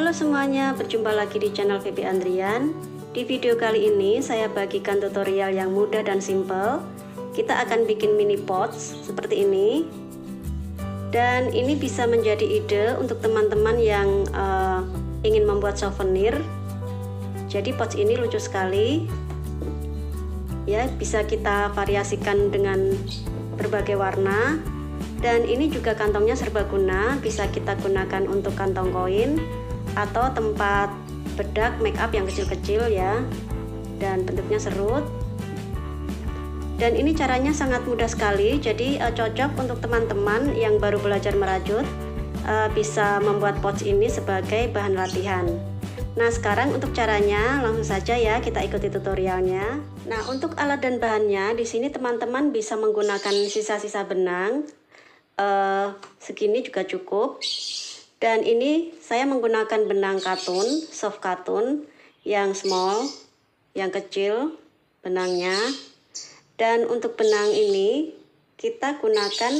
Halo semuanya, berjumpa lagi di channel VB Andrian. Di video kali ini saya bagikan tutorial yang mudah dan simple. Kita akan bikin mini pots seperti ini. Dan ini bisa menjadi ide untuk teman-teman yang ingin membuat souvenir. Jadi pots ini lucu sekali. Ya, bisa kita variasikan dengan berbagai warna. Dan ini juga kantongnya serbaguna, bisa kita gunakan untuk kantong koin atau tempat bedak make up yang kecil-kecil ya, dan bentuknya serut. Dan ini caranya sangat mudah sekali, jadi cocok untuk teman-teman yang baru belajar merajut, bisa membuat pots ini sebagai bahan latihan. Nah, sekarang untuk caranya langsung saja ya, kita ikuti tutorialnya. Nah, untuk alat dan bahannya di sini teman-teman bisa menggunakan sisa-sisa benang, segini juga cukup. Dan ini saya menggunakan benang katun, soft katun yang small, yang kecil benangnya. Dan untuk benang ini kita gunakan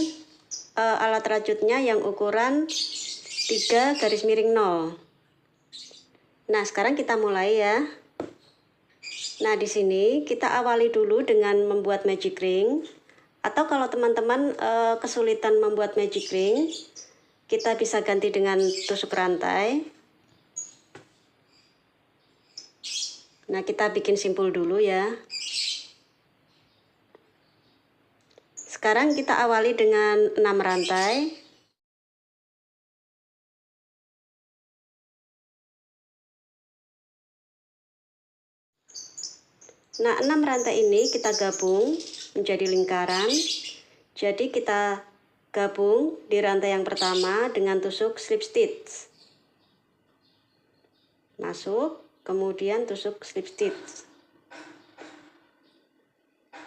alat rajutnya yang ukuran 3 garis miring 0. Nah, sekarang kita mulai ya. Nah, di sini kita awali dulu dengan membuat magic ring. Atau kalau teman-teman kesulitan membuat magic ring, kita bisa ganti dengan tusuk rantai. Nah, kita bikin simpul dulu ya. Sekarang kita awali dengan 6 rantai. Nah, 6 rantai ini kita gabung menjadi lingkaran. Jadi kita gabung di rantai yang pertama dengan tusuk slip stitch. Masuk, kemudian tusuk slip stitch.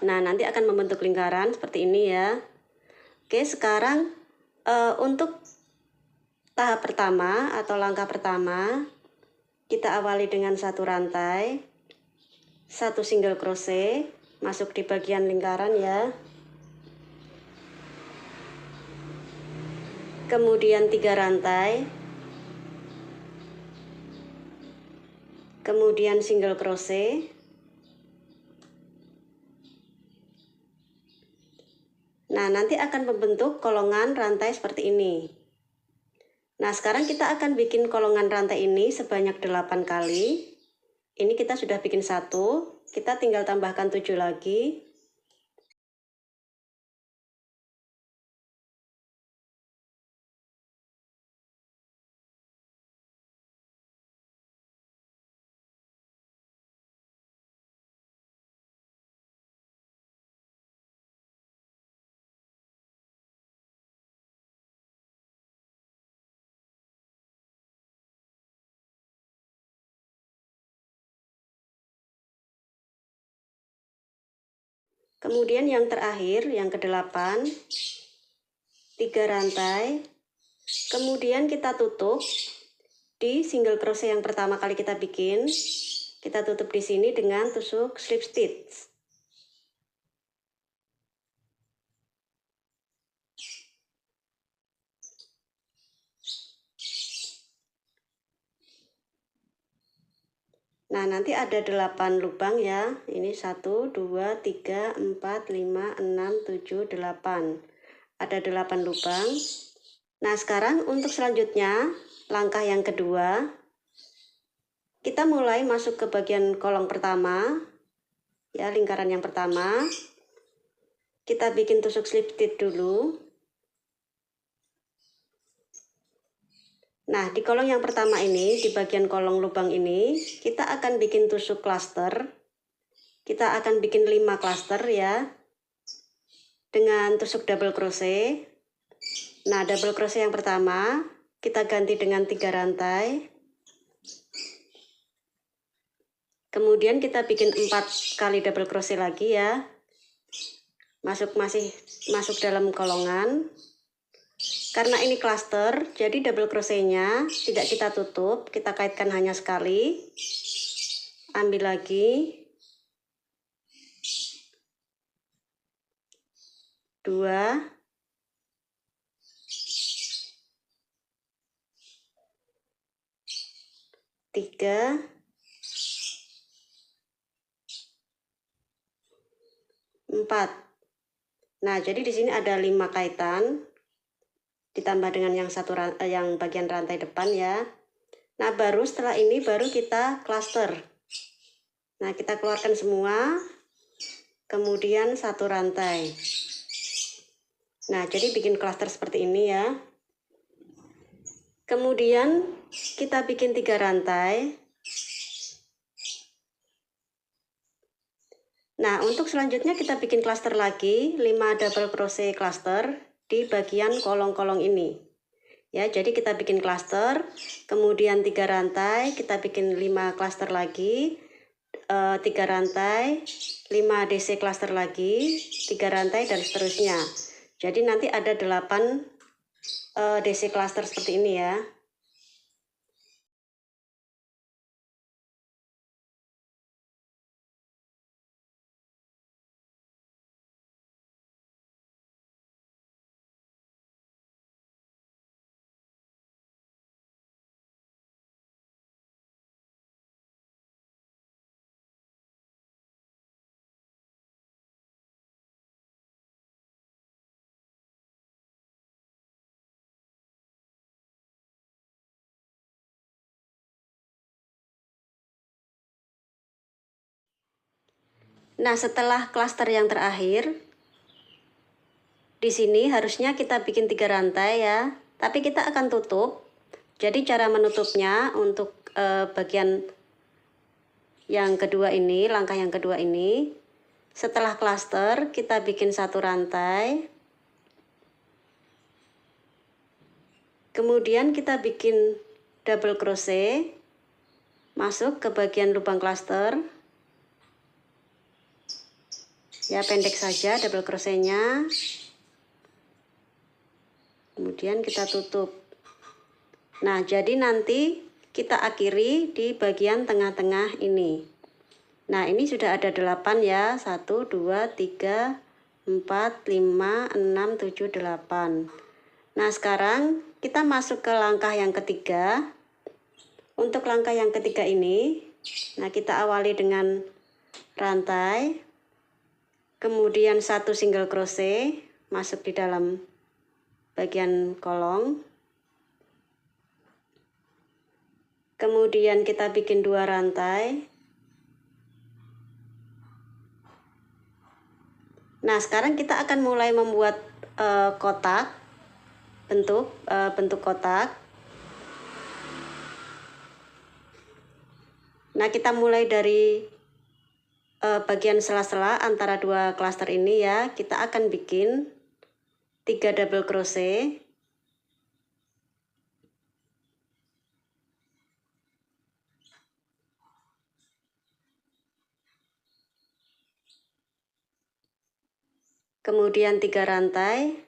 Nah, nanti akan membentuk lingkaran seperti ini ya. Oke, sekarang untuk tahap pertama atau langkah pertama, kita awali dengan 1 rantai, 1 single crochet, masuk di bagian lingkaran ya. Kemudian 3 rantai, kemudian single crochet, nah nanti akan membentuk kolongan rantai seperti ini. Nah, sekarang kita akan bikin kolongan rantai ini sebanyak 8 kali. Ini kita sudah bikin 1, kita tinggal tambahkan 7 lagi. Kemudian yang terakhir, yang ke-8, 3 rantai. Kemudian kita tutup di single crochet yang pertama kali kita bikin. Kita tutup di sini dengan tusuk slip stitch. Nah, nanti ada 8 lubang ya. Ini 1, 2, 3, 4, 5, 6, 7, 8. Ada 8 lubang. Nah, sekarang untuk selanjutnya, langkah yang kedua, kita mulai masuk ke bagian kolong pertama, ya, lingkaran yang pertama. Kita bikin tusuk slip stitch dulu. Nah, di kolong yang pertama ini, di bagian kolong lubang ini, kita akan bikin tusuk cluster. Kita akan bikin 5 cluster ya, dengan tusuk double crochet. Nah, double crochet yang pertama, kita ganti dengan 3 rantai. Kemudian kita bikin 4 kali double crochet lagi ya. Masih masuk dalam kolongan. Karena ini cluster, jadi double crochetnya tidak kita tutup, kita kaitkan hanya sekali. Ambil lagi 2, 3, 4. Nah, jadi di sini ada 5 kaitan ditambah dengan yang bagian rantai depan ya. Nah, baru setelah ini baru kita klaster. Nah, kita keluarkan semua, kemudian satu rantai. Nah, jadi bikin klaster seperti ini ya. Kemudian kita bikin 3 rantai. Nah, untuk selanjutnya kita bikin klaster lagi, 5 double crochet cluster di bagian kolong-kolong ini. Ya, jadi kita bikin klaster, kemudian 3 rantai, kita bikin 5 klaster lagi, 3 rantai, 5 DC cluster lagi, 3 rantai dan seterusnya. Jadi nanti ada 8 DC cluster seperti ini ya. Nah, setelah klaster yang terakhir, di sini harusnya kita bikin 3 rantai ya, tapi kita akan tutup. Jadi cara menutupnya untuk bagian yang kedua ini, langkah yang kedua ini, setelah klaster kita bikin 1 rantai, kemudian kita bikin double crochet, masuk ke bagian lubang klaster. Ya, pendek saja double crochetnya, kemudian kita tutup. Nah, jadi nanti kita akhiri di bagian tengah-tengah ini. Nah, ini sudah ada 8 ya, 1, 2, 3, 4, 5, 6, 7, 8. Nah, sekarang kita masuk ke langkah yang ketiga. Untuk langkah yang ketiga ini, nah kita awali dengan rantai, kemudian 1 single crochet masuk di dalam bagian kolong, kemudian kita bikin 2 rantai. Nah, sekarang kita akan mulai membuat kotak, bentuk kotak. Nah, kita mulai dari bagian sela-sela antara 2 klaster ini ya. Kita akan bikin 3 double crochet. Kemudian 3 rantai.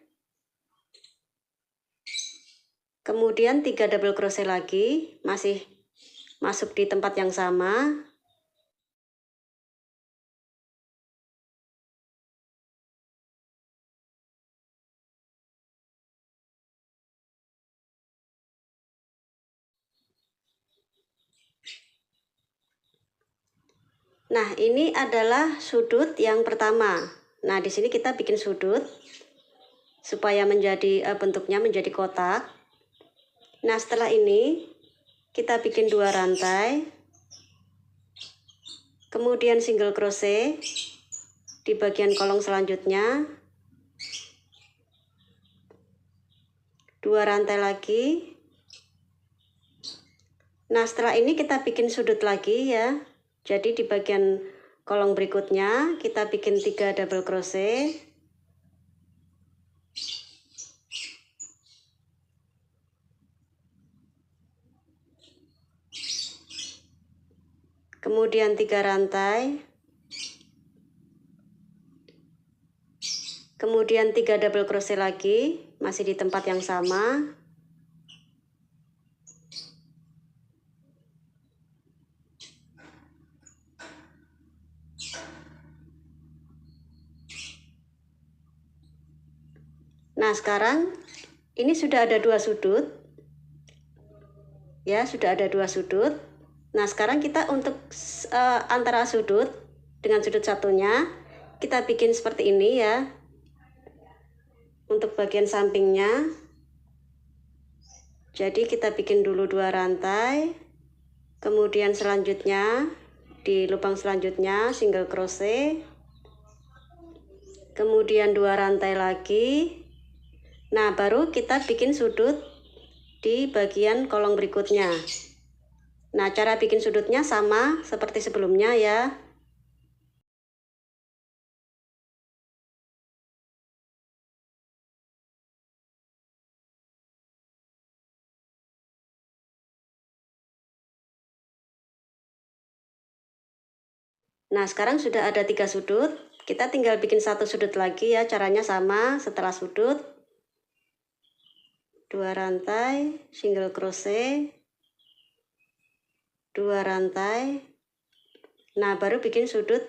Kemudian 3 double crochet lagi, masih masuk di tempat yang sama. Nah, ini adalah sudut yang pertama. Nah, di sini kita bikin sudut supaya menjadi bentuknya menjadi kotak. Nah, setelah ini kita bikin 2 rantai. Kemudian single crochet di bagian kolong selanjutnya. 2 rantai lagi. Nah, setelah ini kita bikin sudut lagi ya. Jadi di bagian kolong berikutnya kita bikin 3 double crochet. Kemudian 3 rantai. Kemudian 3 double crochet lagi, masih di tempat yang sama. Nah, sekarang ini sudah ada 2 sudut. Ya, sudah ada 2 sudut. Nah, sekarang kita untuk antara sudut dengan sudut satunya kita bikin seperti ini ya. Untuk bagian sampingnya, jadi kita bikin dulu 2 rantai, kemudian selanjutnya di lubang selanjutnya single crochet, kemudian 2 rantai lagi. Nah, baru kita bikin sudut di bagian kolong berikutnya. Nah, cara bikin sudutnya sama seperti sebelumnya ya. Nah, sekarang sudah ada 3 sudut. Kita tinggal bikin 1 sudut lagi ya. Caranya sama, setelah sudut 2 rantai, single crochet, 2 rantai. Nah, baru bikin sudut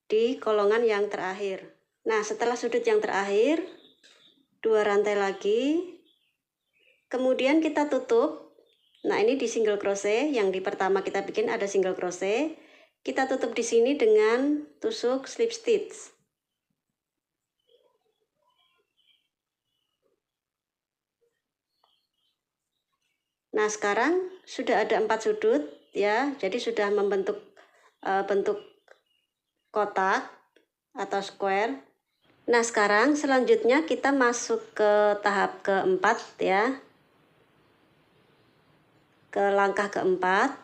di kolongan yang terakhir. Nah, setelah sudut yang terakhir 2 rantai lagi. Kemudian kita tutup. Nah, ini di single crochet, yang di pertama kita bikin ada single crochet. Kita tutup di sini dengan tusuk slip stitch. Nah, sekarang sudah ada 4 sudut ya. Jadi sudah membentuk bentuk kotak atau square. Nah, sekarang selanjutnya kita masuk ke tahap keempat ya. Ke langkah keempat.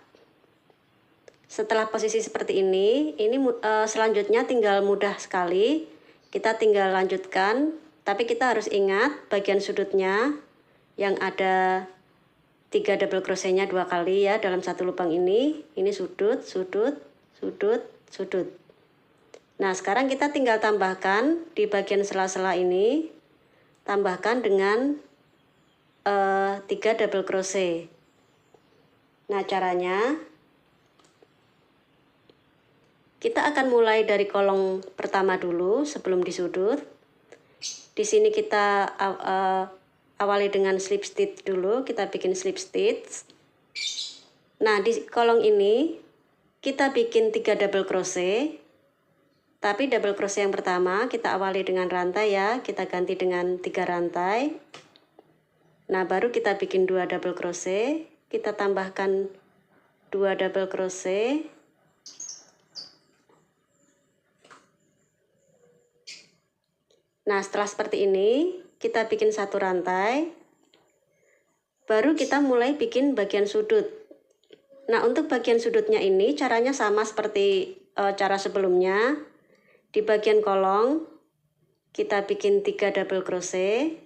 Setelah posisi seperti ini selanjutnya tinggal mudah sekali. Kita tinggal lanjutkan, tapi kita harus ingat bagian sudutnya yang ada 3 double crochetnya 2 kali ya dalam satu lubang ini. Ini sudut, sudut, sudut, sudut. Nah, sekarang kita tinggal tambahkan di bagian sela-sela ini, tambahkan dengan 3 double crochet. Nah, caranya kita akan mulai dari kolong pertama dulu sebelum disudut. Di sini kita awali dengan slip stitch dulu, kita bikin slip stitch. Nah, di kolong ini kita bikin 3 double crochet. Tapi double crochet yang pertama kita awali dengan rantai ya, kita ganti dengan 3 rantai. Nah, baru kita bikin 2 double crochet, kita tambahkan 2 double crochet. Nah, setelah seperti ini, kita bikin 1 rantai. Baru kita mulai bikin bagian sudut. Nah, untuk bagian sudutnya ini caranya sama seperti cara sebelumnya. Di bagian kolong, kita bikin 3 double crochet.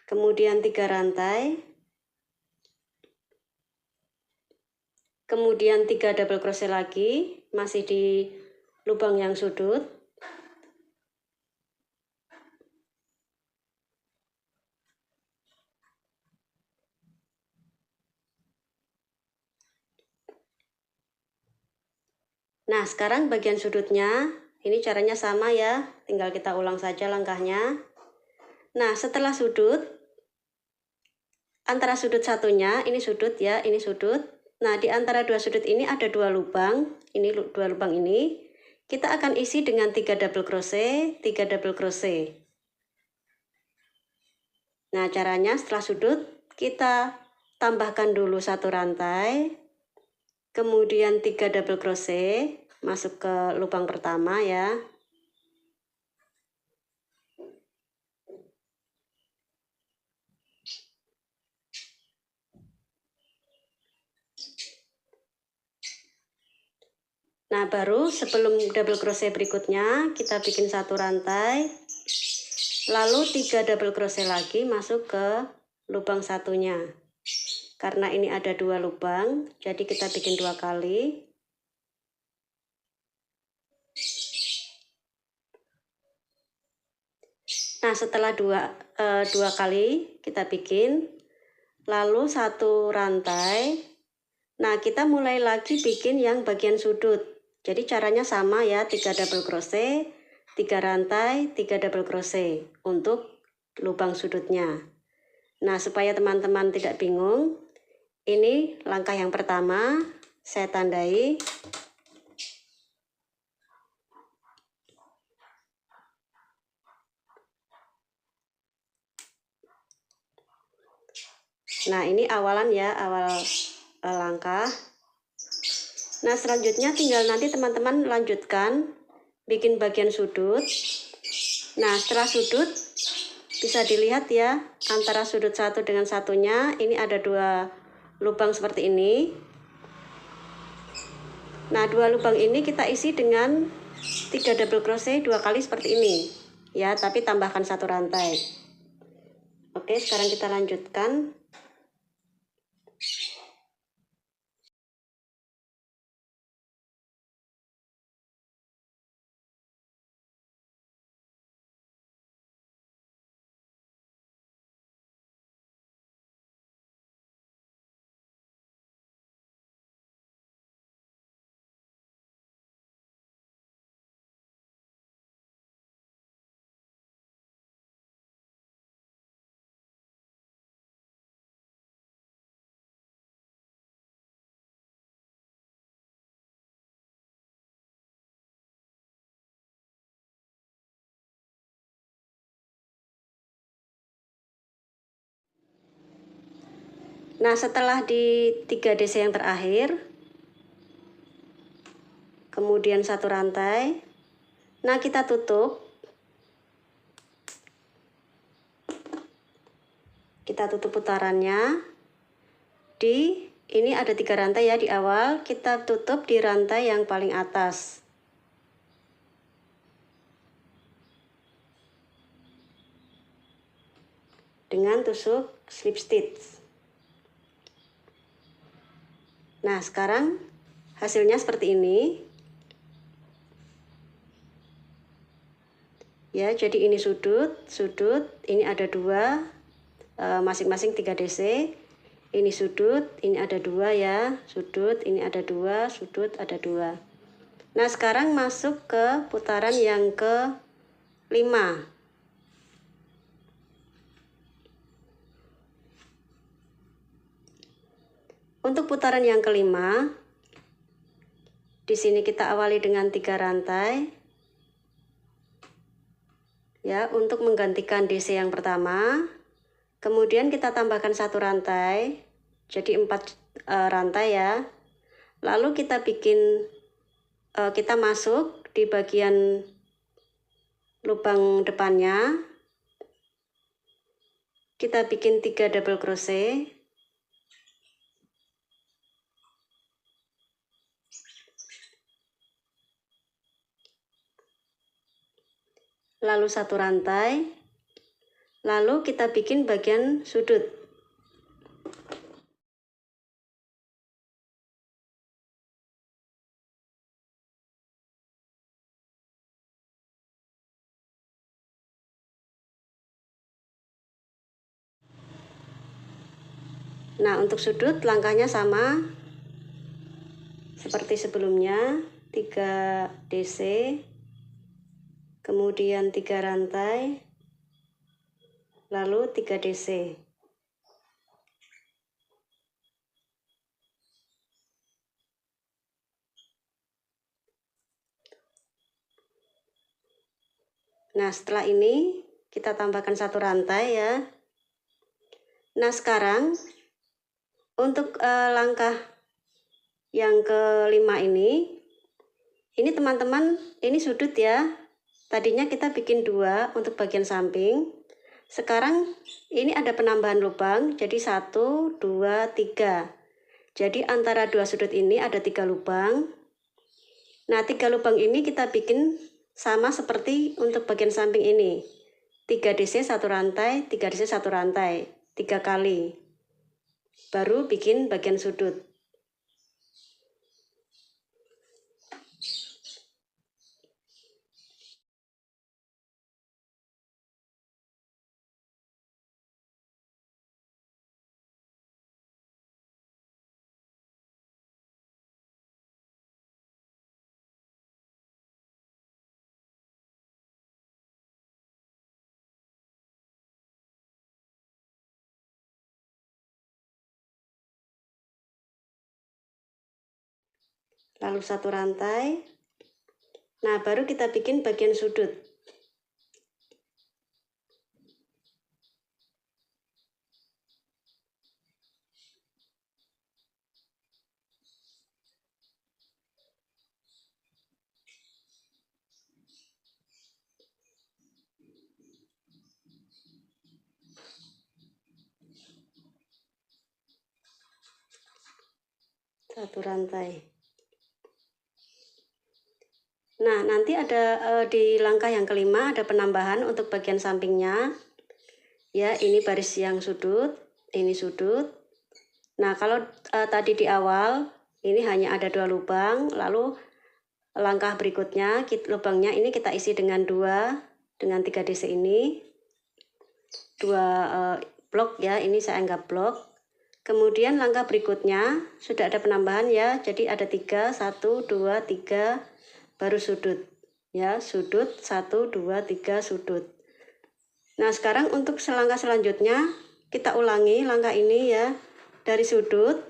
Kemudian 3 rantai. Kemudian 3 double crochet lagi, masih di lubang yang sudut. Nah, sekarang bagian sudutnya, ini caranya sama ya, tinggal kita ulang saja langkahnya. Nah, setelah sudut, antara sudut satunya, ini sudut ya, ini sudut. Nah, di antara 2 sudut ini ada 2 lubang, ini 2 lubang ini. Kita akan isi dengan 3 double crochet, 3 double crochet. Nah, caranya setelah sudut, kita tambahkan dulu 1 rantai, kemudian 3 double crochet, masuk ke lubang pertama ya. Nah, baru sebelum double crochet berikutnya, kita bikin 1 rantai, lalu 3 double crochet lagi masuk ke lubang satunya. Karena ini ada 2 lubang, jadi kita bikin 2 kali. Nah, setelah 2 kali kita bikin, lalu 1 rantai. Nah, kita mulai lagi bikin yang bagian sudut. Jadi caranya sama ya, 3 double crochet, 3 rantai 3 double crochet untuk lubang sudutnya. Nah, supaya teman-teman tidak bingung, ini langkah yang pertama saya tandai. Nah, ini awalan ya, awal langkah. Nah, selanjutnya tinggal nanti teman-teman lanjutkan bikin bagian sudut. Nah, setelah sudut bisa dilihat ya, antara sudut satu dengan satunya ini ada 2 lubang seperti ini. Nah, 2 lubang ini kita isi dengan 3 double crochet 2 kali seperti ini ya, tapi tambahkan 1 rantai. Oke, sekarang kita lanjutkan. Nah, setelah di 3 DC yang terakhir, kemudian 1 rantai. Nah, kita tutup. Kita tutup putarannya. Ini ada 3 rantai ya di awal, kita tutup di rantai yang paling atas. Dengan tusuk slip stitch. Nah, sekarang hasilnya seperti ini. Ya, jadi ini sudut, ini ada 2, masing-masing 3 DC. Ini sudut, ini ada 2 ya, sudut, ini ada 2, sudut ada 2. Nah, sekarang masuk ke putaran yang ke-5. Untuk putaran yang ke-5, di sini kita awali dengan 3 rantai. Ya, untuk menggantikan DC yang pertama. Kemudian kita tambahkan 1 rantai. Jadi 4 rantai ya. Lalu kita kita masuk di bagian lubang depannya. Kita bikin 3 double crochet. Lalu 1 rantai, lalu kita bikin bagian sudut. Nah, untuk sudut langkahnya sama seperti sebelumnya, 3 DC, kemudian 3 rantai, lalu 3 DC. Nah, setelah ini kita tambahkan 1 rantai ya. Nah, sekarang untuk langkah yang ke-5 ini teman-teman, ini sudut ya. Tadinya kita bikin 2 untuk bagian samping. Sekarang ini ada penambahan lubang, jadi 1, 2, 3. Jadi antara 2 sudut ini ada 3 lubang. Nah, 3 lubang ini kita bikin sama seperti untuk bagian samping ini. 3 DC 1 rantai, 3 DC 1 rantai, 3 kali. Baru bikin bagian sudut. lalu 1 rantai. Nah, baru kita bikin bagian sudut. Satu rantai. Nah, nanti ada di langkah yang kelima ada penambahan untuk bagian sampingnya. Ya, ini baris yang sudut, ini sudut. Nah, kalau tadi di awal ini hanya ada 2 lubang, lalu langkah berikutnya lubangnya ini kita isi dengan 3 DC ini. 2 blok ya, ini saya anggap blok. Kemudian langkah berikutnya sudah ada penambahan ya, jadi ada 3, 1, 2, 3, baru sudut ya, sudut 1, 2, 3 sudut. Nah, sekarang untuk langkah selanjutnya kita ulangi langkah ini ya, dari sudut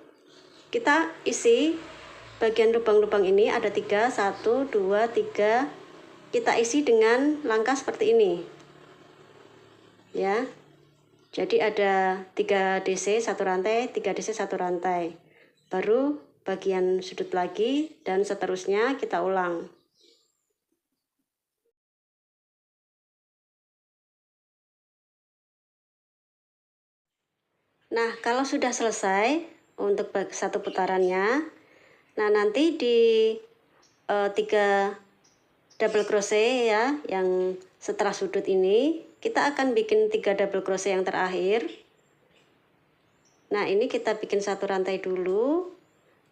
kita isi bagian lubang-lubang ini ada 3, 1, 2, 3, kita isi dengan langkah seperti ini ya. Jadi ada 3 DC 1 rantai, 3 DC 1 rantai. Baru bagian sudut lagi dan seterusnya kita ulang. Nah, kalau sudah selesai untuk satu putarannya, nah nanti di 3 double crochet ya, yang setelah sudut ini kita akan bikin 3 double crochet yang terakhir. Nah, ini kita bikin 1 rantai dulu.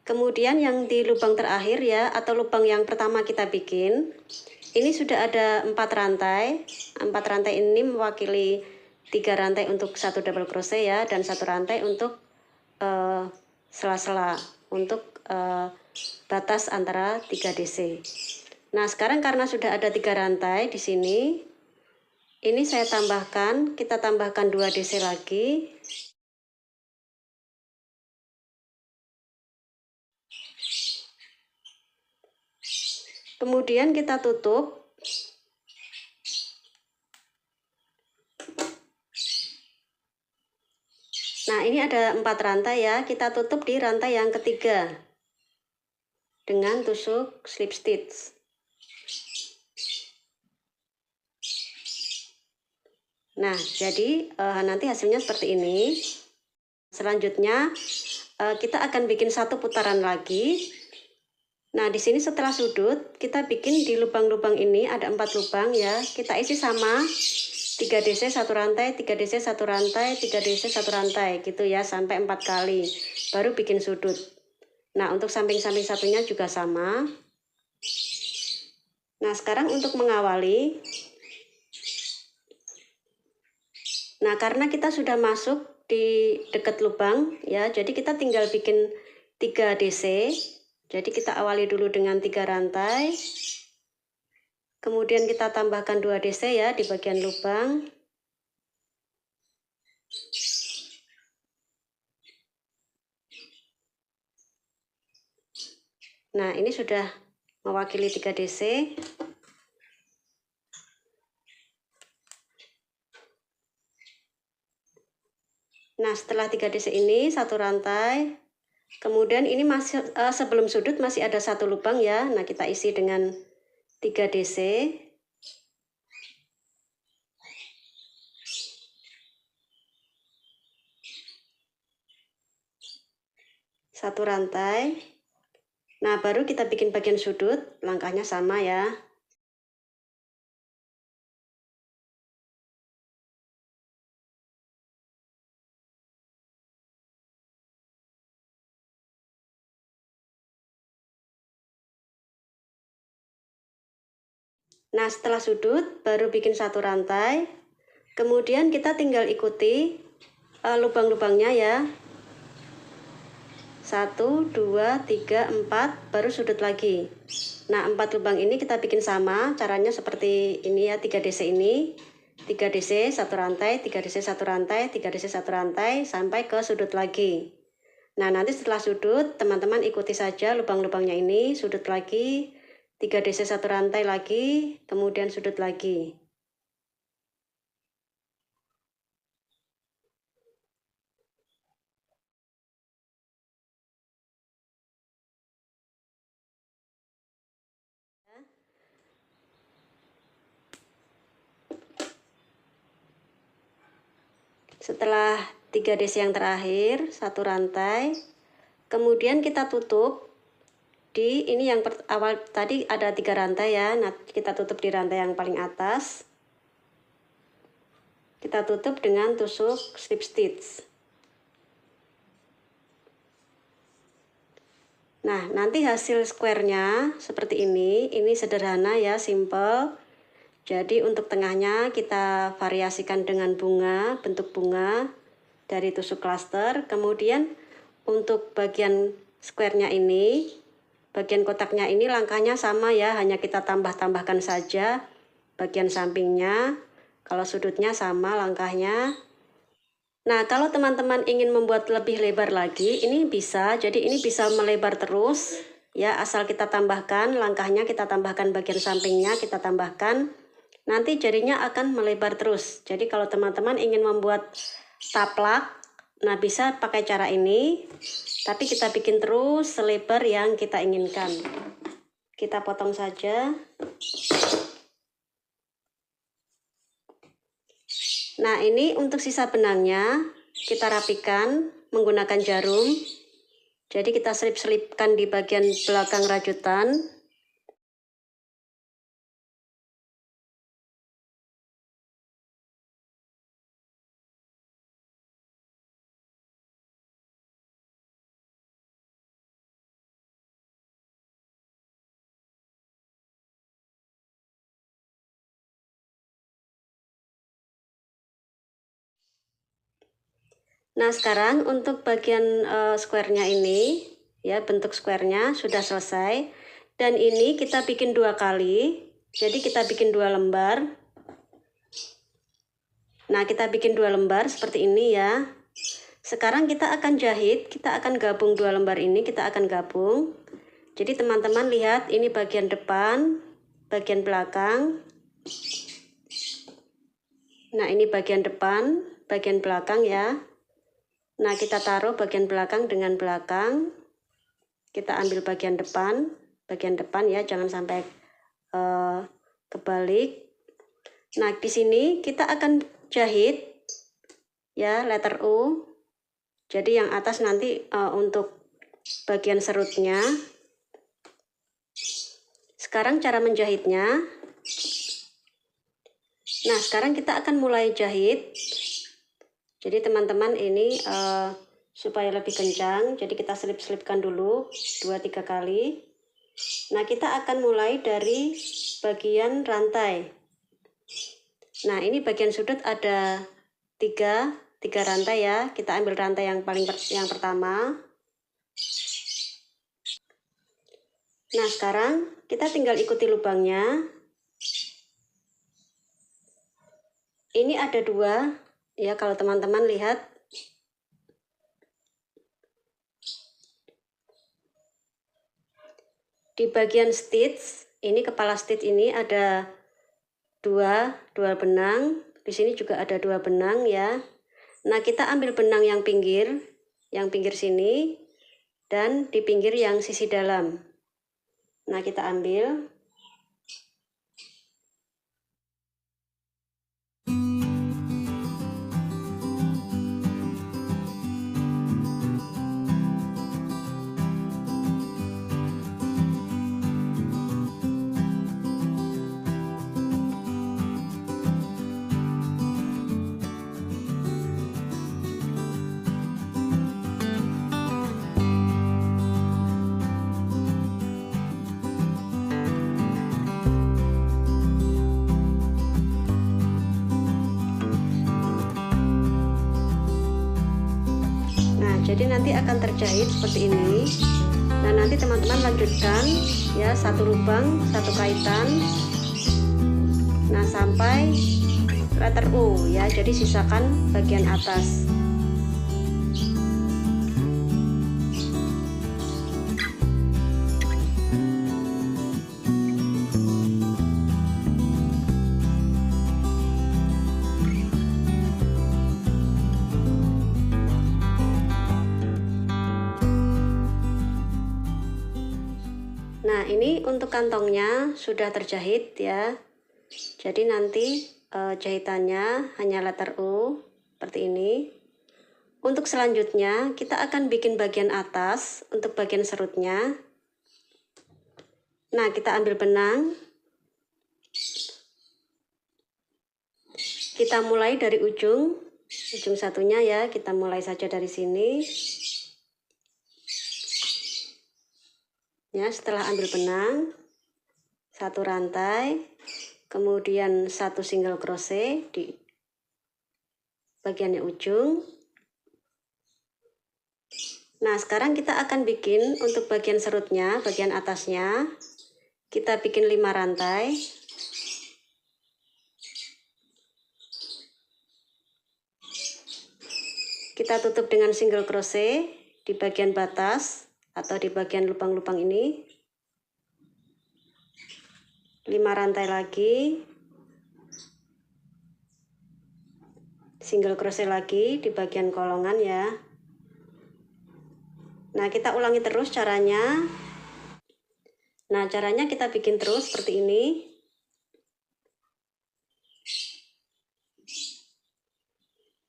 Kemudian yang di lubang terakhir ya, atau lubang yang pertama kita bikin, ini sudah ada 4 rantai. 4 rantai ini mewakili 3 rantai untuk 1 double crochet ya, dan 1 rantai untuk sela-sela, untuk batas antara 3 DC. Nah, sekarang karena sudah ada 3 rantai di sini, ini saya tambahkan, kita tambahkan 2 DC lagi. Kemudian kita tutup. Nah, ini ada 4 rantai ya, kita tutup di rantai yang ketiga dengan tusuk slip stitch. Nah, jadi nanti hasilnya seperti ini. Selanjutnya kita akan bikin 1 putaran lagi. Nah, di sini setelah sudut kita bikin di lubang-lubang ini ada 4 lubang ya. Kita isi sama 3 DC 1 rantai, 3 DC 1 rantai, 3 DC 1 rantai gitu ya, sampai 4 kali. Baru bikin sudut. Nah, untuk samping-samping satunya juga sama. Nah, sekarang untuk mengawali. Nah, karena kita sudah masuk di dekat lubang ya, jadi kita tinggal bikin 3 DC. Jadi kita awali dulu dengan 3 rantai. Kemudian kita tambahkan 2 DC ya di bagian lubang. Nah, ini sudah mewakili 3 DC. Nah, setelah 3 DC ini 1 rantai. Kemudian ini masih sebelum sudut masih ada 1 lubang ya. Nah, kita isi dengan 3 DC. Satu rantai. Nah, baru kita bikin bagian sudut, langkahnya sama ya. Nah, setelah sudut baru bikin 1 rantai. Kemudian kita tinggal ikuti lubang-lubangnya ya. 1, 2, 3, 4, baru sudut lagi. Nah, 4 lubang ini kita bikin sama, caranya seperti ini ya, 3 DC ini. 3 DC 1 rantai, 3 DC 1 rantai, 3 DC 1 rantai, sampai ke sudut lagi. Nah, nanti setelah sudut, teman-teman ikuti saja lubang-lubangnya ini, sudut lagi, 3 DC 1 rantai lagi, kemudian sudut lagi. Setelah 3 DC yang terakhir, 1 rantai, kemudian kita tutup di ini yang awal tadi ada 3 rantai ya. Nah, kita tutup di rantai yang paling atas. Kita tutup dengan tusuk slip stitch. Nah, nanti hasil square-nya seperti ini. Ini sederhana ya, simple. Jadi untuk tengahnya kita variasikan dengan bunga, bentuk bunga dari tusuk cluster. Kemudian untuk bagian square-nya ini, bagian kotaknya ini langkahnya sama ya, hanya kita tambah-tambahkan saja bagian sampingnya. Kalau sudutnya sama langkahnya. Nah, kalau teman-teman ingin membuat lebih lebar lagi, ini bisa. Jadi ini bisa melebar terus ya, asal kita tambahkan langkahnya, kita tambahkan bagian sampingnya, kita tambahkan. Nanti jadinya akan melebar terus. Jadi kalau teman-teman ingin membuat taplak, nah bisa pakai cara ini. Tapi kita bikin terus selebar yang kita inginkan. Kita potong saja. Nah, ini untuk sisa benangnya kita rapikan menggunakan jarum. Jadi kita selip-selipkan di bagian belakang rajutan. Nah, sekarang untuk bagian square-nya ini, ya bentuk square-nya sudah selesai. Dan ini kita bikin 2 kali, jadi kita bikin 2 lembar. Nah, kita bikin 2 lembar seperti ini ya. Sekarang kita akan jahit, kita akan gabung 2 lembar ini, kita akan gabung. Jadi teman-teman lihat, ini bagian depan, bagian belakang. Nah, ini bagian depan, bagian belakang ya. Nah, kita taruh bagian belakang dengan belakang. Kita ambil bagian depan ya, jangan sampai kebalik. Nah, di sini kita akan jahit ya, letter U. Jadi yang atas nanti untuk bagian serutnya. Sekarang cara menjahitnya. Nah, sekarang kita akan mulai jahit. Jadi teman-teman ini supaya lebih kencang, jadi kita selip-selipkan dulu 2-3 kali. Nah, kita akan mulai dari bagian rantai. Nah, ini bagian sudut ada 3 rantai ya. Kita ambil rantai yang pertama. Nah, sekarang kita tinggal ikuti lubangnya. Ini ada 2. Ya, kalau teman-teman lihat, di bagian stitch, ini kepala stitch ini ada 2 benang. Di sini juga ada 2 benang ya. Nah, kita ambil benang yang pinggir sini, dan di pinggir yang sisi dalam. Nah, kita ambil. Jadi nanti akan terjahit seperti ini. Nah, nanti teman-teman lanjutkan ya, 1 lubang, 1 kaitan. Nah, sampai letter U ya. Jadi sisakan bagian atas. Nah, ini untuk kantongnya sudah terjahit ya. Jadi nanti jahitannya hanya letter U seperti ini. Untuk selanjutnya kita akan bikin bagian atas untuk bagian serutnya. Nah, kita ambil benang. Kita mulai dari ujung satunya ya. Kita mulai saja dari sini. Ya, setelah ambil benang, satu rantai, kemudian satu single crochet di bagiannya ujung. Nah, sekarang kita akan bikin untuk bagian serutnya, bagian atasnya. Kita bikin 5 rantai. Kita tutup dengan single crochet di bagian batas atau di bagian lubang-lubang ini. 5 rantai lagi. Single crochet lagi di bagian kolongan ya. Nah, kita ulangi terus caranya. Nah, caranya kita bikin terus seperti ini.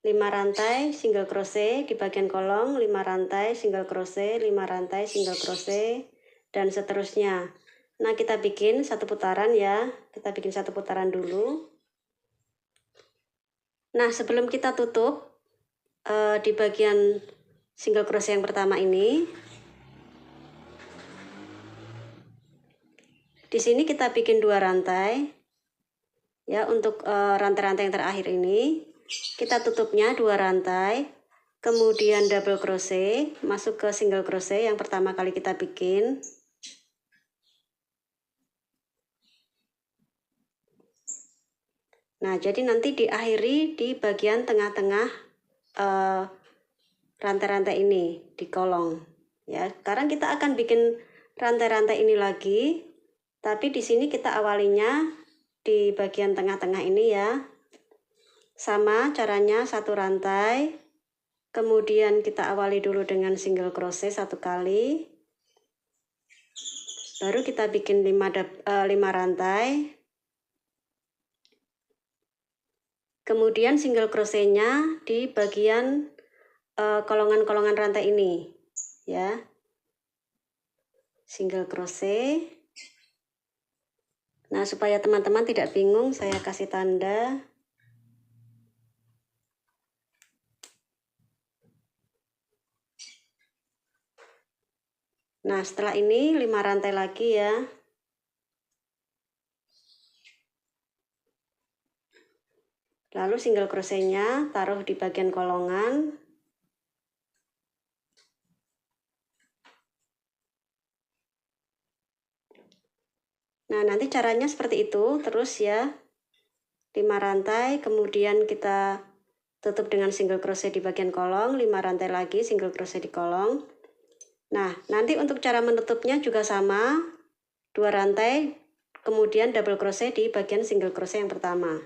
Lima rantai single crochet di bagian kolong, 5 rantai single crochet, 5 rantai single crochet, dan seterusnya. Nah, kita bikin satu putaran ya. Kita bikin satu putaran dulu. Nah, sebelum kita tutup di bagian single crochet yang pertama ini, di sini kita bikin 2 rantai ya. Untuk rantai-rantai yang terakhir ini kita tutupnya 2 rantai, kemudian double crochet masuk ke single crochet yang pertama kali kita bikin. Nah, jadi nanti diakhiri di bagian tengah-tengah rantai-rantai ini di kolong ya. Sekarang kita akan bikin rantai-rantai ini lagi, tapi di sini kita awalinya di bagian tengah-tengah ini ya. Sama caranya, satu rantai, kemudian kita awali dulu dengan single crochet 1 kali, baru kita bikin 5 rantai, kemudian single crochetnya di bagian kolongan-kolongan rantai ini ya. Single crochet. Nah, supaya teman-teman tidak bingung, saya kasih tanda. Nah, setelah ini 5 rantai lagi ya. Lalu single crochetnya taruh di bagian kolongan. Nah, nanti caranya seperti itu terus ya. 5 rantai, kemudian kita tutup dengan single crochet di bagian kolong, 5 rantai lagi single crochet di kolong. Nah, nanti untuk cara menutupnya juga sama. 2 rantai, kemudian double crochet di bagian single crochet yang pertama.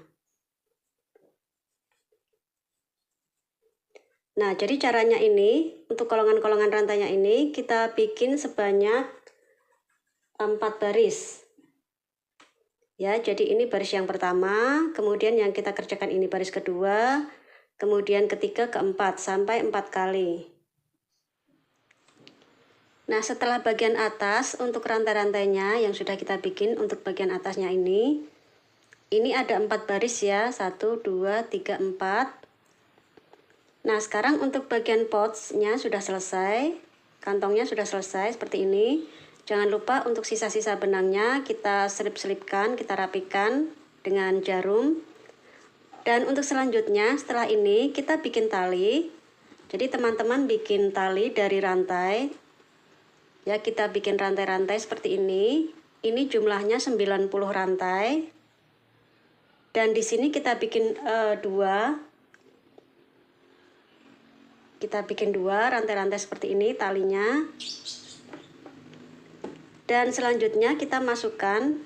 Nah, jadi caranya ini, untuk kolongan-kolongan rantainya ini, kita bikin sebanyak 4 baris. Ya, jadi ini baris yang pertama, kemudian yang kita kerjakan ini baris kedua, kemudian ketiga, keempat, sampai 4 kali. Nah, setelah bagian atas, untuk rantai-rantainya yang sudah kita bikin untuk bagian atasnya ini ada 4 baris ya, 1, 2, 3, 4. Nah, sekarang untuk bagian pouchnya sudah selesai, kantongnya sudah selesai seperti ini. Jangan lupa untuk sisa-sisa benangnya kita selip-selipkan, kita rapikan dengan jarum. Dan untuk selanjutnya, setelah ini kita bikin tali. Jadi teman-teman bikin tali dari rantai. Ya, kita bikin rantai-rantai seperti ini. Ini jumlahnya 90 rantai. Dan di sini kita bikin 2. Kita bikin 2 rantai-rantai seperti ini talinya. Dan selanjutnya kita masukkan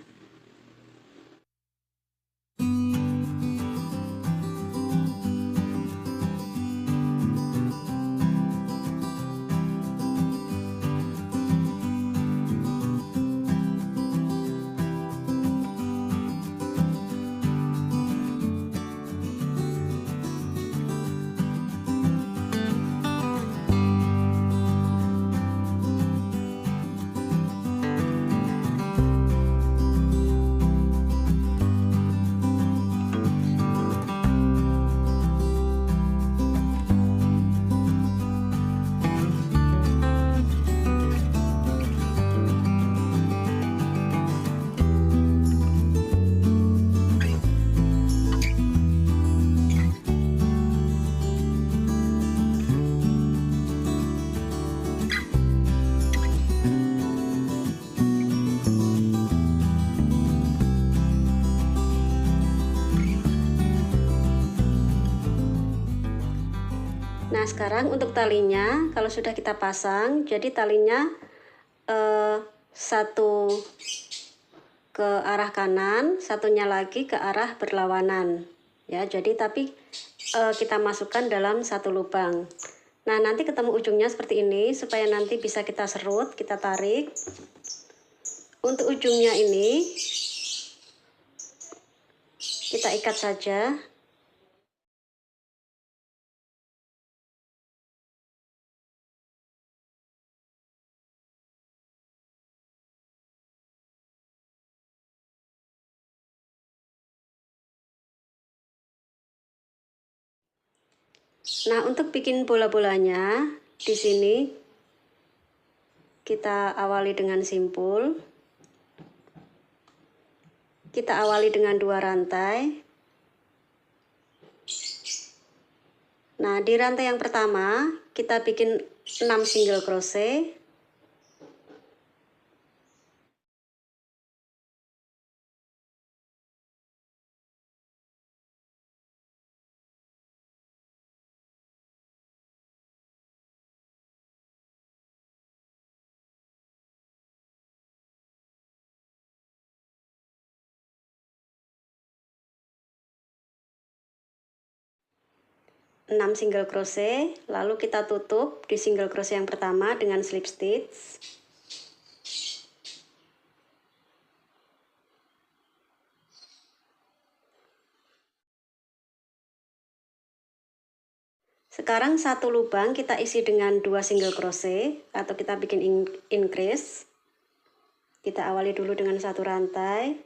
Nah, sekarang untuk talinya, kalau sudah kita pasang, jadi talinya satu ke arah kanan, satunya lagi ke arah berlawanan. Ya, jadi tapi kita masukkan dalam satu lubang. Nah, nanti ketemu ujungnya seperti ini, supaya nanti bisa kita serut, kita tarik. Untuk ujungnya ini, kita ikat saja. Nah, untuk bikin bola-bolanya, di sini kita awali dengan simpul. Kita awali dengan 2 rantai. Nah, di rantai yang pertama, kita bikin 6 single crochet. Enam single crochet, lalu kita tutup di single crochet yang pertama dengan slip stitch. Sekarang satu lubang kita isi dengan 2 single crochet atau kita bikin increase. Kita awali dulu dengan 1 rantai.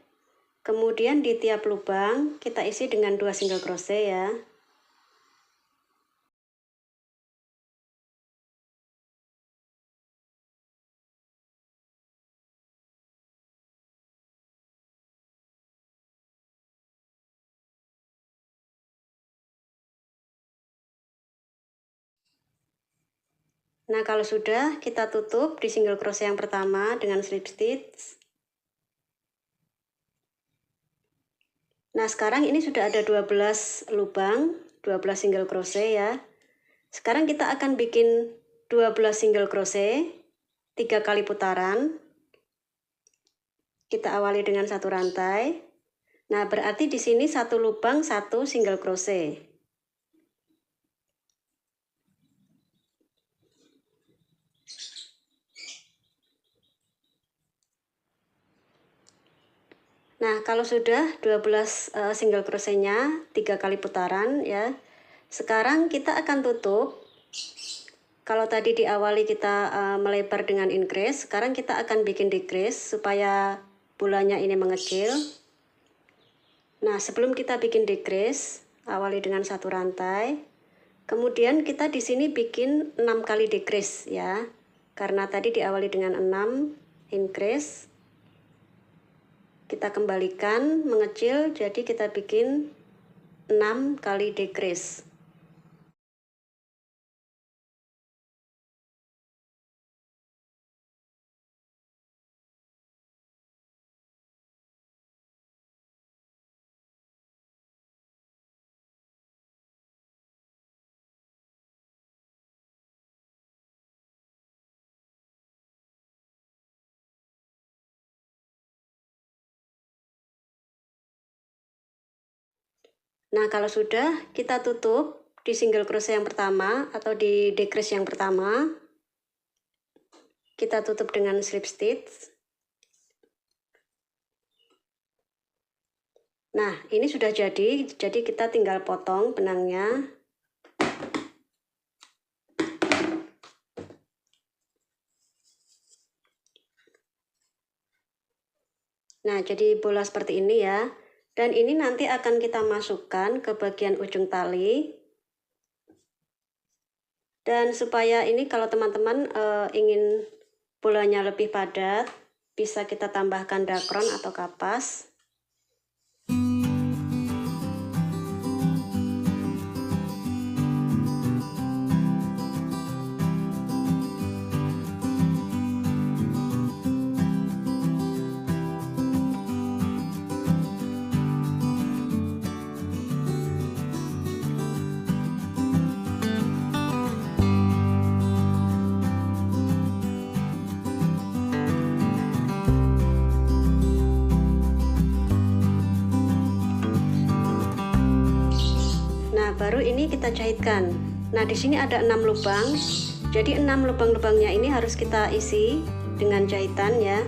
Kemudian di tiap lubang kita isi dengan 2 single crochet ya. Nah, kalau sudah, kita tutup di single crochet yang pertama dengan slip stitch. Nah, sekarang ini sudah ada 12 lubang, 12 single crochet ya. Sekarang kita akan bikin 12 single crochet, 3 kali putaran. Kita awali dengan 1 rantai. Nah, berarti di sini 1 lubang, 1 single crochet. Nah, kalau sudah 12 single crochetnya 3 kali putaran ya. Sekarang kita akan tutup. Kalau tadi diawali kita melebar dengan increase, sekarang kita akan bikin decrease supaya bolanya ini mengecil. Nah, sebelum kita bikin decrease, awali dengan 1 rantai. Kemudian kita di sini bikin 6 kali decrease ya. Karena tadi diawali dengan 6 increase. Kita kembalikan mengecil, jadi kita bikin 6 kali decrease. Nah, kalau sudah, kita tutup di single crochet yang pertama atau di decrease yang pertama. Kita tutup dengan slip stitch. Nah, ini sudah jadi kita tinggal potong benangnya. Nah, jadi bola seperti ini ya. Dan ini nanti akan kita masukkan ke bagian ujung tali. Dan supaya ini kalau teman-teman ingin bolanya lebih padat, bisa kita tambahkan dakron atau kapas. Nah, baru ini kita jahitkan. Nah, di sini ada 6 lubang. Jadi 6 lubang-lubangnya ini harus kita isi dengan jahitan ya.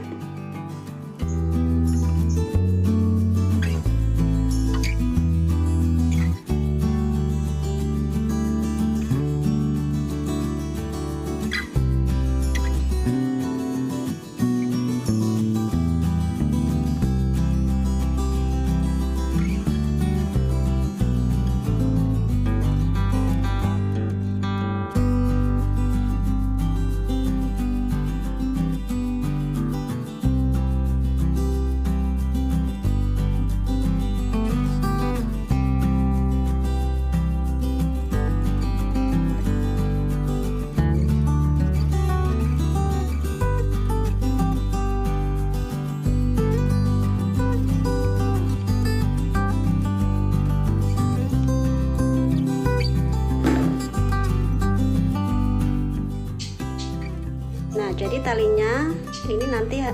Nah, jadi talinya ini nanti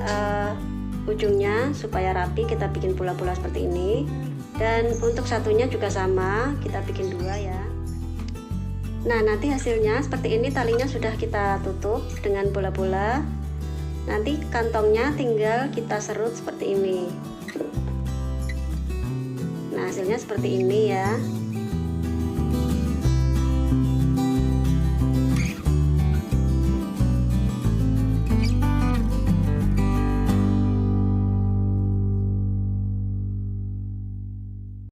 ujungnya supaya rapi kita bikin bola-bola seperti ini. Dan untuk satunya juga sama, kita bikin 2 ya. Nah, nanti hasilnya seperti ini, talinya sudah kita tutup dengan bola-bola. Nanti kantongnya tinggal kita serut seperti ini. Nah, hasilnya seperti ini ya.